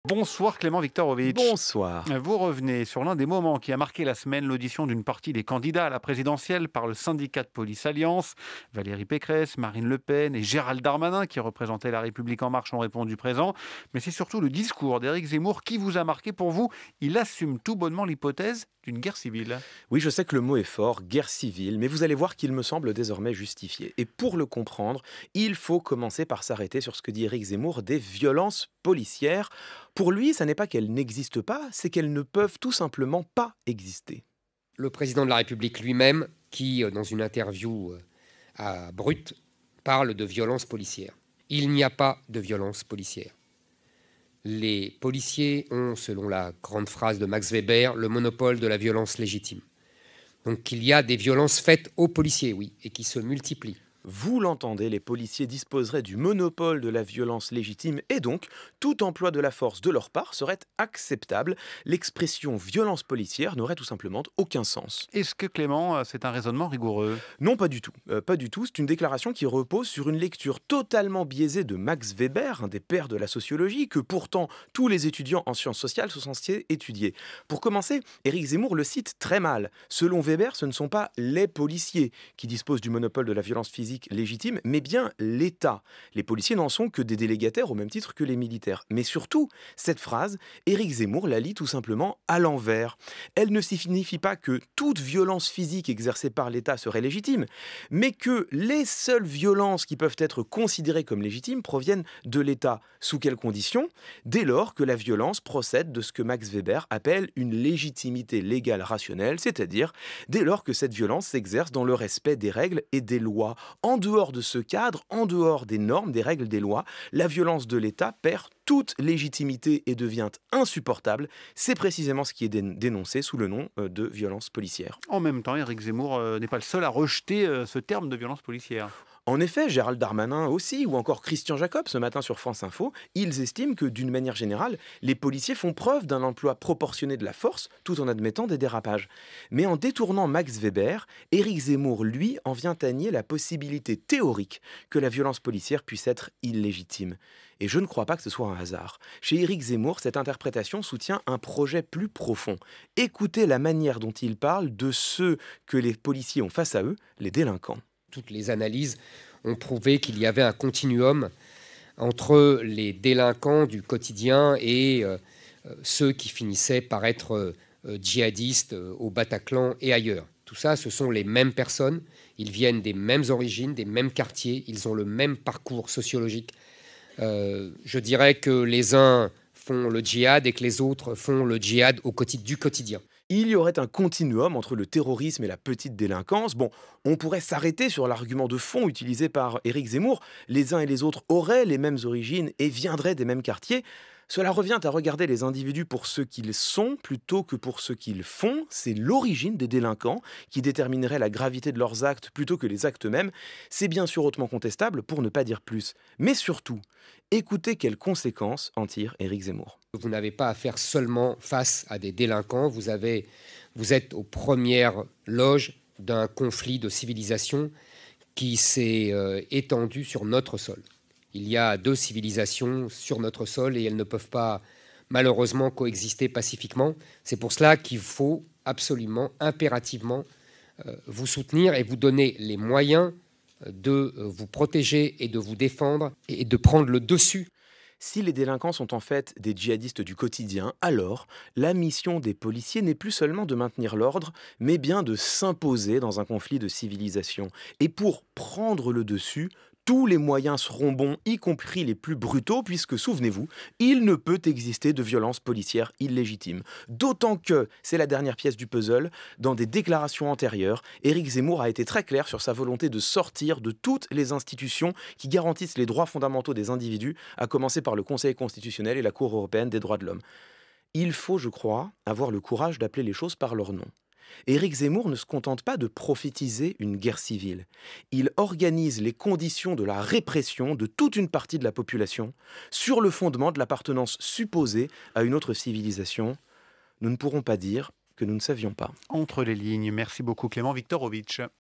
Bonsoir Clément Viktorovitch. Bonsoir. Vous revenez sur l'un des moments qui a marqué la semaine, l'audition d'une partie des candidats à la présidentielle par le syndicat de police Alliance. Valérie Pécresse, Marine Le Pen et Gérald Darmanin, qui représentaient La République En Marche, ont répondu présent. Mais c'est surtout le discours d'Éric Zemmour qui vous a marqué. Pour vous, il assume tout bonnement l'hypothèse d'une guerre civile. Oui, je sais que le mot est fort, guerre civile, mais vous allez voir qu'il me semble désormais justifié. Et pour le comprendre, il faut commencer par s'arrêter sur ce que dit Éric Zemmour des violences policières. Pour lui, ça n'est pas qu'elles n'existent pas, c'est qu'elles ne peuvent tout simplement pas exister. Le président de la République lui-même, qui, dans une interview à Brut, parle de violence policière. Il n'y a pas de violence policière. Les policiers ont, selon la grande phrase de Max Weber, le monopole de la violence légitime. Donc il y a des violences faites aux policiers, oui, et qui se multiplient. Vous l'entendez, les policiers disposeraient du monopole de la violence légitime et donc tout emploi de la force de leur part serait acceptable. L'expression violence policière n'aurait tout simplement aucun sens. Est-ce que Clément, c'est un raisonnement rigoureux? Non, pas du tout. Pas du tout. C'est une déclaration qui repose sur une lecture totalement biaisée de Max Weber, un des pères de la sociologie, que pourtant tous les étudiants en sciences sociales sont censés étudier. Pour commencer, Éric Zemmour le cite très mal. Selon Weber, ce ne sont pas les policiers qui disposent du monopole de la violence physique légitime, mais bien l'État. Les policiers n'en sont que des délégataires au même titre que les militaires. Mais surtout, cette phrase, Éric Zemmour la lit tout simplement à l'envers. Elle ne signifie pas que toute violence physique exercée par l'État serait légitime, mais que les seules violences qui peuvent être considérées comme légitimes proviennent de l'État. Sous quelles conditions? Dès lors que la violence procède de ce que Max Weber appelle une légitimité légale rationnelle, c'est-à-dire dès lors que cette violence s'exerce dans le respect des règles et des lois. En dehors de ce cadre, en dehors des normes, des règles, des lois, la violence de l'État perd toute légitimité et devient insupportable. C'est précisément ce qui est dénoncé sous le nom de violence policière. En même temps, Éric Zemmour n'est pas le seul à rejeter ce terme de violence policière. En effet, Gérald Darmanin aussi, ou encore Christian Jacob ce matin sur France Info, ils estiment que d'une manière générale, les policiers font preuve d'un emploi proportionné de la force tout en admettant des dérapages. Mais en détournant Max Weber, Éric Zemmour, lui, en vient à nier la possibilité théorique que la violence policière puisse être illégitime. Et je ne crois pas que ce soit un hasard. Chez Éric Zemmour, cette interprétation soutient un projet plus profond. Écoutez la manière dont il parle de ceux que les policiers ont face à eux, les délinquants. Toutes les analyses ont prouvé qu'il y avait un continuum entre les délinquants du quotidien et ceux qui finissaient par être djihadistes au Bataclan et ailleurs. Tout ça, ce sont les mêmes personnes, ils viennent des mêmes origines, des mêmes quartiers, ils ont le même parcours sociologique. Je dirais que les uns font le djihad et que les autres font le djihad du quotidien. Il y aurait un continuum entre le terrorisme et la petite délinquance. Bon, on pourrait s'arrêter sur l'argument de fond utilisé par Éric Zemmour. Les uns et les autres auraient les mêmes origines et viendraient des mêmes quartiers. Cela revient à regarder les individus pour ce qu'ils sont plutôt que pour ce qu'ils font. C'est l'origine des délinquants qui déterminerait la gravité de leurs actes plutôt que les actes eux-mêmes. C'est bien sûr hautement contestable pour ne pas dire plus. Mais surtout, écoutez quelles conséquences en tire Éric Zemmour. Vous n'avez pas à faire seulement face à des délinquants, vous êtes aux premières loges d'un conflit de civilisation qui s'est étendu sur notre sol. Il y a deux civilisations sur notre sol et elles ne peuvent pas malheureusement coexister pacifiquement. C'est pour cela qu'il faut absolument, impérativement vous soutenir et vous donner les moyens de vous protéger et de vous défendre et de prendre le dessus. Si les délinquants sont en fait des djihadistes du quotidien, alors la mission des policiers n'est plus seulement de maintenir l'ordre, mais bien de s'imposer dans un conflit de civilisation. Et pour prendre le dessus, tous les moyens seront bons, y compris les plus brutaux, puisque, souvenez-vous, il ne peut exister de violence policière illégitime. D'autant que, c'est la dernière pièce du puzzle, dans des déclarations antérieures, Éric Zemmour a été très clair sur sa volonté de sortir de toutes les institutions qui garantissent les droits fondamentaux des individus, à commencer par le Conseil constitutionnel et la Cour européenne des droits de l'homme. Il faut, je crois, avoir le courage d'appeler les choses par leur nom. Éric Zemmour ne se contente pas de prophétiser une guerre civile. Il organise les conditions de la répression de toute une partie de la population sur le fondement de l'appartenance supposée à une autre civilisation. Nous ne pourrons pas dire que nous ne savions pas. Entre les lignes, merci beaucoup Clément Viktorovitch.